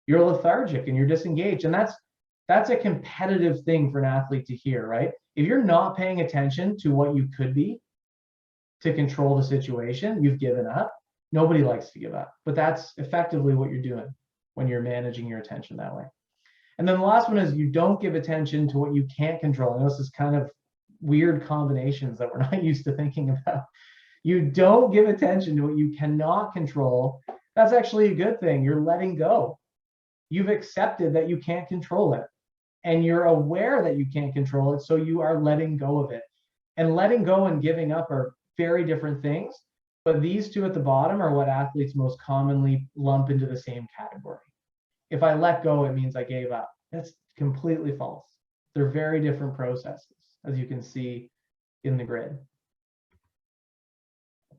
You're lethargic and you're disengaged. And that's a competitive thing for an athlete to hear, right? If you're not paying attention to what you could be to control the situation, you've given up. Nobody likes to give up, but that's effectively what you're doing when you're managing your attention that way. And then the last one is you don't give attention to what you can't control. And this is kind of weird combinations that we're not used to thinking about. You don't give attention to what you cannot control. That's actually a good thing. You're letting go. You've accepted that you can't control it. And you're aware that you can't control it, so you are letting go of it. And letting go and giving up are very different things, but these two at the bottom are what athletes most commonly lump into the same category. If I let go, it means I gave up. That's completely false. They're very different processes, as you can see in the grid.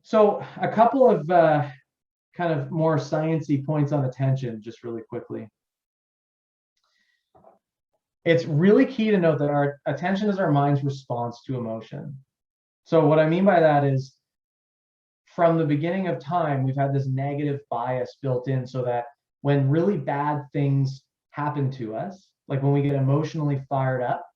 So a couple of kind of more sciencey points on attention, just really quickly. It's really key to note that our attention is our mind's response to emotion. So what I mean by that is, from the beginning of time, we've had this negative bias built in so that when really bad things happen to us, like when we get emotionally fired up,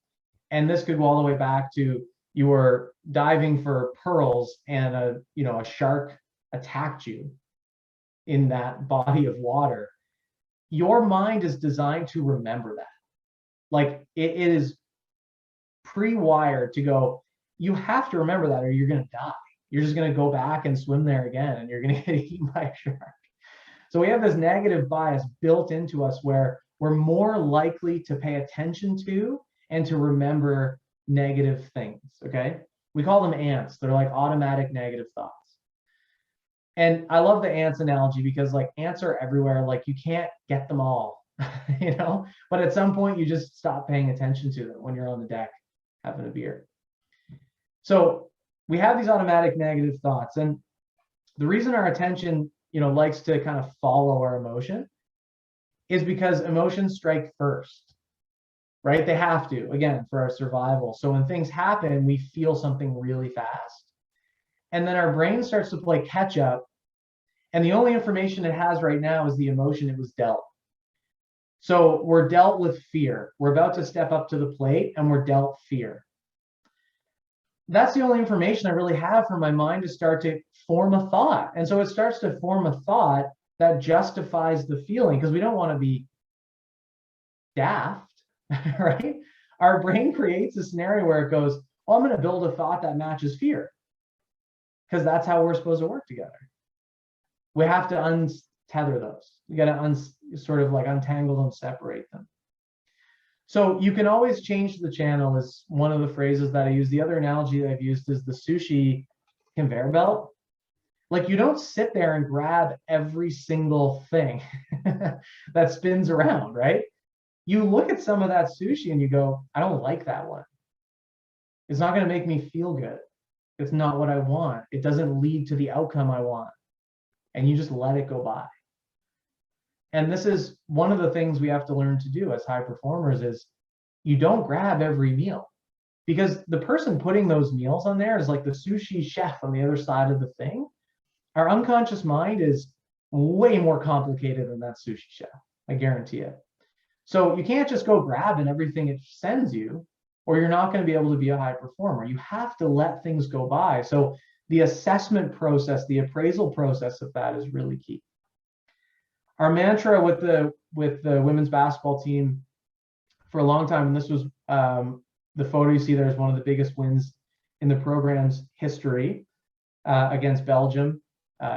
and this could go all the way back to you were diving for pearls and a shark attacked you in that body of water, your mind is designed to remember that. Like it is pre-wired to go, you have to remember that or you're going to die. You're just going to go back and swim there again and you're going to get eaten by a shark. So we have this negative bias built into us where we're more likely to pay attention to and to remember negative things, okay? We call them ants. They're like automatic negative thoughts. And I love the ants analogy because like ants are everywhere. Like you can't get them all, but at some point you just stop paying attention to them when you're on the deck having a beer. So we have these automatic negative thoughts. And the reason our attention, likes to kind of follow our emotion is because emotions strike first, right? They have to, again, for our survival. So when things happen, we feel something really fast. And then our brain starts to play catch up. And the only information it has right now is the emotion it was dealt. So we're dealt with fear. We're about to step up to the plate and we're dealt fear. That's the only information I really have for my mind to start to form a thought. And so it starts to form a thought that justifies the feeling because we don't want to be daft, right? Our brain creates a scenario where it goes, well, I'm going to build a thought that matches fear because that's how we're supposed to work together. We have to untether those. You got to sort of like untangle them, separate them. So you can always change the channel is one of the phrases that I use. The other analogy that I've used is the sushi conveyor belt. Like you don't sit there and grab every single thing that spins around, right? You look at some of that sushi and you go, I don't like that one. It's not going to make me feel good. It's not what I want. It doesn't lead to the outcome I want. And you just let it go by. And this is one of the things we have to learn to do as high performers is you don't grab every meal because the person putting those meals on there is like the sushi chef on the other side of the thing. Our unconscious mind is way more complicated than that sushi chef. I guarantee it. So you can't just go grabbing everything it sends you or you're not going to be able to be a high performer. You have to let things go by. So the assessment process, the appraisal process of that is really key. Our mantra with the women's basketball team for a long time, and this was the photo you see there is one of the biggest wins in the program's history against Belgium,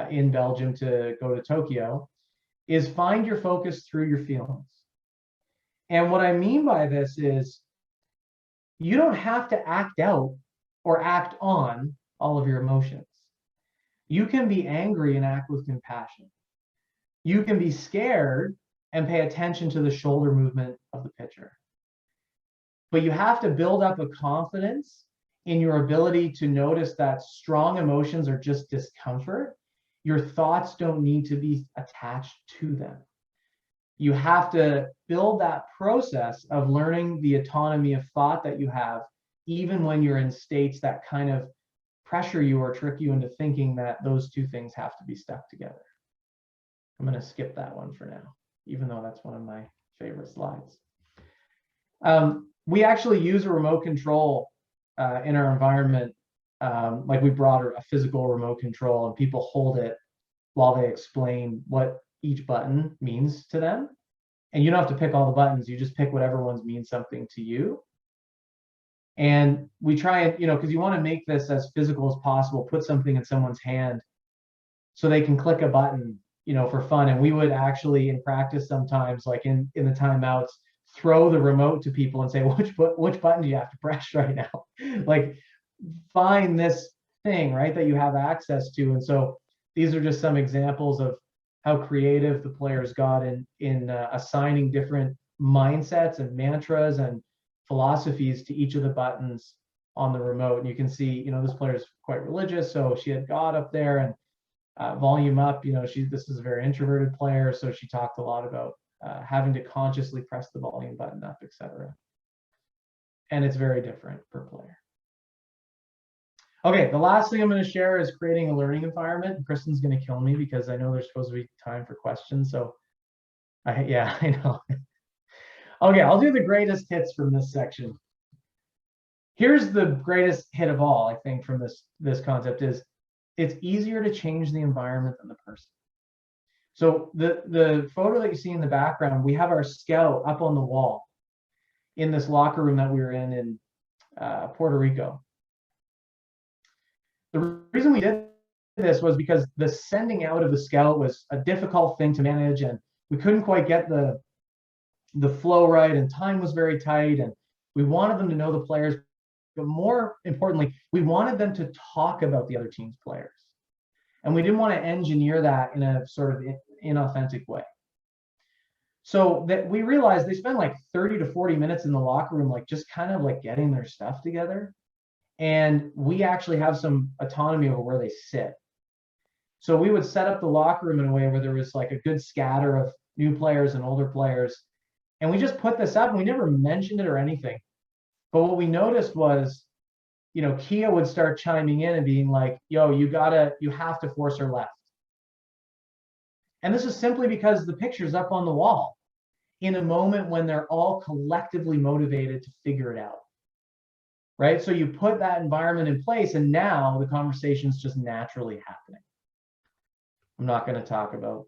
in Belgium to go to Tokyo, is find your focus through your feelings. And what I mean by this is you don't have to act out or act on all of your emotions. You can be angry and act with compassion. You can be scared and pay attention to the shoulder movement of the pitcher. But you have to build up a confidence in your ability to notice that strong emotions are just discomfort. Your thoughts don't need to be attached to them. You have to build that process of learning the autonomy of thought that you have, even when you're in states that kind of pressure you or trick you into thinking that those two things have to be stuck together. I'm going to skip that one for now, even though that's one of my favorite slides. We actually use a remote control in our environment. Like we brought a physical remote control and people hold it while they explain what each button means to them. And you don't have to pick all the buttons. You just pick whatever ones mean something to you. And we try and, because you want to make this as physical as possible, put something in someone's hand so they can click a button, for fun. And we would actually, in practice sometimes, like in the timeouts, throw the remote to people and say, which button do you have to press right now? Like, find this thing, right, that you have access to. And so these are just some examples of how creative the players got in assigning different mindsets and mantras and philosophies to each of the buttons on the remote. And you can see, this player is quite religious, so she had God up there, and volume up. This is a very introverted player, so she talked a lot about having to consciously press the volume button up, etc. And it's very different per player. Okay, the last thing I'm going to share is creating a learning environment. Kristen's going to kill me because I know there's supposed to be time for questions. So, I know. Okay, I'll do the greatest hits from this section. Here's the greatest hit of all, I think, from this concept is it's easier to change the environment than the person. So the photo that you see in the background, we have our scout up on the wall in this locker room that we were in Puerto Rico. The reason we did this was because the sending out of the scout was a difficult thing to manage, and we couldn't quite get the flow right, and time was very tight, and we wanted them to know the players, but more importantly, we wanted them to talk about the other team's players. And we didn't want to engineer that in a sort of inauthentic way. So that we realized they spend like 30 to 40 minutes in the locker room, like just kind of like getting their stuff together. And we actually have some autonomy over where they sit. So we would set up the locker room in a way where there was like a good scatter of new players and older players. And we just put this up, and we never mentioned it or anything. But what we noticed was, Kia would start chiming in and being like, yo, you have to force her left. And this is simply because the picture's up on the wall in a moment when they're all collectively motivated to figure it out. Right? So you put that environment in place, and now the conversation's just naturally happening. I'm not going to talk about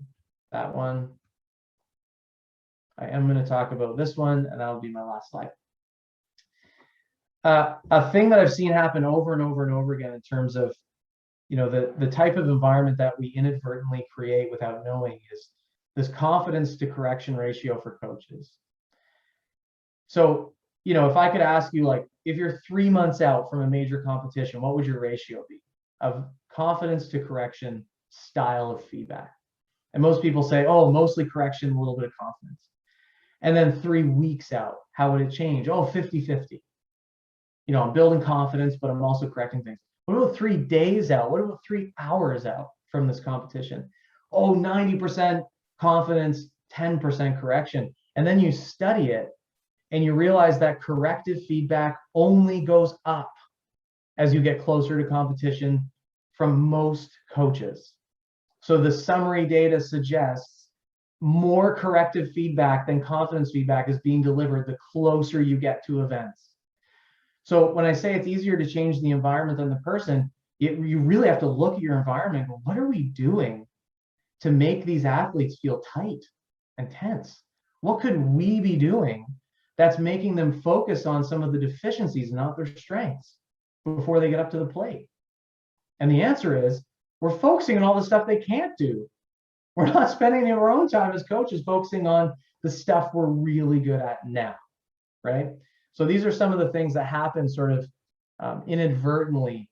that one. I am going to talk about this one, and that'll be my last slide. A thing that I've seen happen over and over and over again in terms of, the type of environment that we inadvertently create without knowing is this confidence to correction ratio for coaches. So, if I could ask you, like, if you're 3 months out from a major competition, what would your ratio be of confidence to correction style of feedback? And most people say, oh, mostly correction, a little bit of confidence. And then 3 weeks out, how would it change? Oh, 50-50. I'm building confidence, but I'm also correcting things. What about 3 days out? What about 3 hours out from this competition? Oh, 90% confidence, 10% correction. And then you study it, and you realize that corrective feedback only goes up as you get closer to competition from most coaches. So the summary data suggests more corrective feedback than confidence feedback is being delivered the closer you get to events. So when I say it's easier to change the environment than the person, you really have to look at your environment and go, what are we doing to make these athletes feel tight and tense? What could we be doing that's making them focus on some of the deficiencies, not their strengths, before they get up to the plate? And the answer is, we're focusing on all the stuff they can't do. We're not spending any of our own time as coaches focusing on the stuff we're really good at now, right? So these are some of the things that happen sort of inadvertently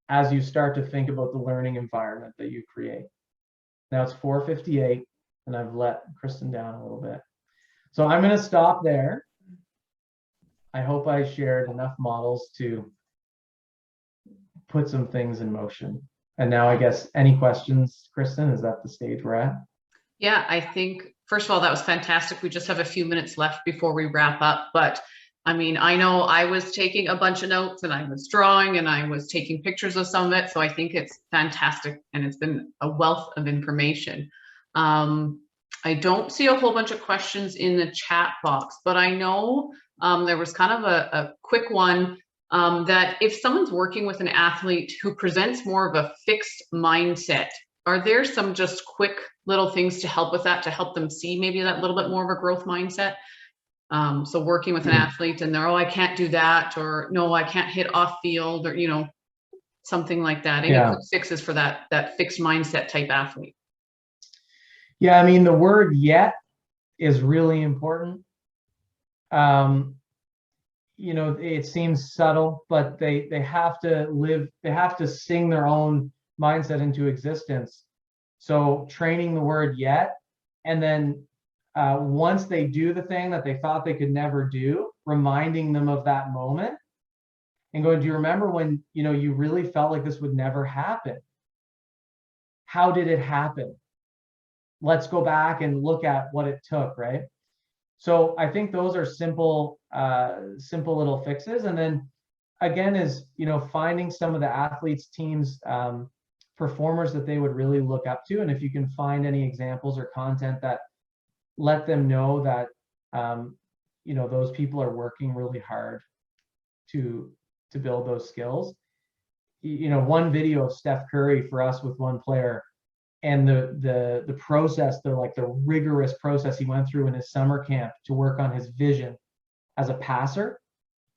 as you start to think about the learning environment that you create. Now it's 4:58 and I've let Kristen down a little bit. So I'm going to stop there. I hope I shared enough models to put some things in motion. And now I guess any questions, Kristen, is that the stage we're at? Yeah, I think, first of all, that was fantastic. We just have a few minutes left before we wrap up, but I mean, I know I was taking a bunch of notes and I was drawing and I was taking pictures of some of it. So I think it's fantastic and it's been a wealth of information. I don't see a whole bunch of questions in the chat box, but I know there was kind of a quick one that if someone's working with an athlete who presents more of a fixed mindset, are there some just quick little things to help with that, to help them see maybe that little bit more of a growth mindset? So working with an athlete and they're, oh, I can't do that, or no, I can't hit off field, or, you know, something like that. Any quick fixes for that fixed mindset type athlete? Yeah, I mean, the word yet is really important. You know, it seems subtle, but they have to live, they have to sing their own mindset into existence. So training the word yet, and then once they do the thing that they thought they could never do, reminding them of that moment and going, do you remember when, you know, you really felt like this would never happen? How did it happen? Let's go back and look at what it took, right? So I think those are simple little fixes. And then again is, you know, finding some of the athletes, teams, performers that they would really look up to. And if you can find any examples or content that let them know that, you know, those people are working really hard to build those skills. You know, one video of Steph Curry for us with one player, and the process, the rigorous process he went through in his summer camp to work on his vision as a passer,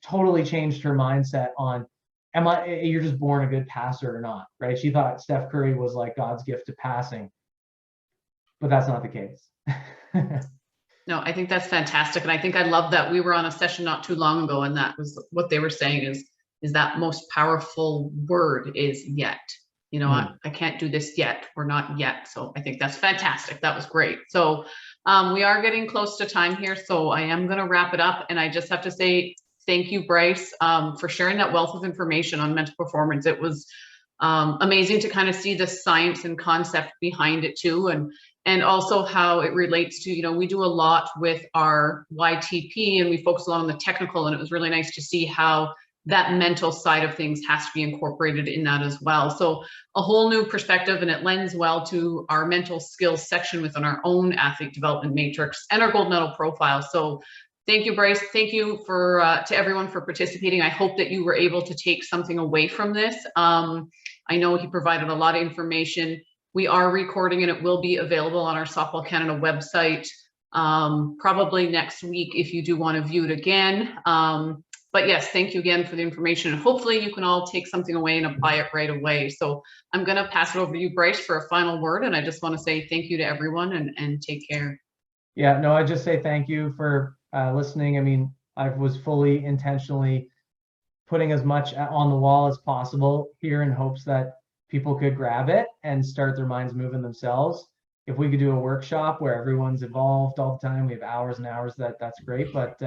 totally changed her mindset on, you're just born a good passer or not, right? She thought Steph Curry was like God's gift to passing, but that's not the case. No, I think that's fantastic. And I think I love that we were on a session not too long ago, and that was what they were saying is that most powerful word is yet. You know, I can't do this yet, or not yet. So I think that's fantastic. That was great. So we are getting close to time here. So I am going to wrap it up. And I just have to say, thank you, Bryce, for sharing that wealth of information on mental performance. It was amazing to kind of see the science and concept behind it too. And also how it relates to, you know, we do a lot with our YTP and we focus a lot on the technical, and it was really nice to see how that mental side of things has to be incorporated in that as well. So a whole new perspective, and it lends well to our mental skills section within our own athlete development matrix and our gold medal profile. So thank you, Bryce. Thank you for to everyone for participating. I hope that you were able to take something away from this. I know he provided a lot of information. We are recording and it will be available on our Softball Canada website probably next week if you do want to view it again. But yes, thank you again for the information. And hopefully you can all take something away and apply it right away. So I'm going to pass it over to you, Bryce, for a final word. And I just want to say thank you to everyone and take care. Yeah, no, I just say thank you for listening. I mean, I was fully intentionally putting as much on the wall as possible here in hopes that people could grab it and start their minds moving themselves. If we could do a workshop where everyone's involved all the time, we have hours and hours, that's great. But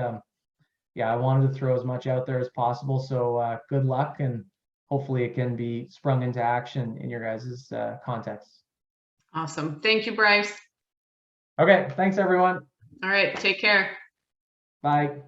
yeah, I wanted to throw as much out there as possible. So good luck, and hopefully it can be sprung into action in your guys' context. Awesome. Thank you, Bryce. Okay, thanks everyone. All right, take care. Bye.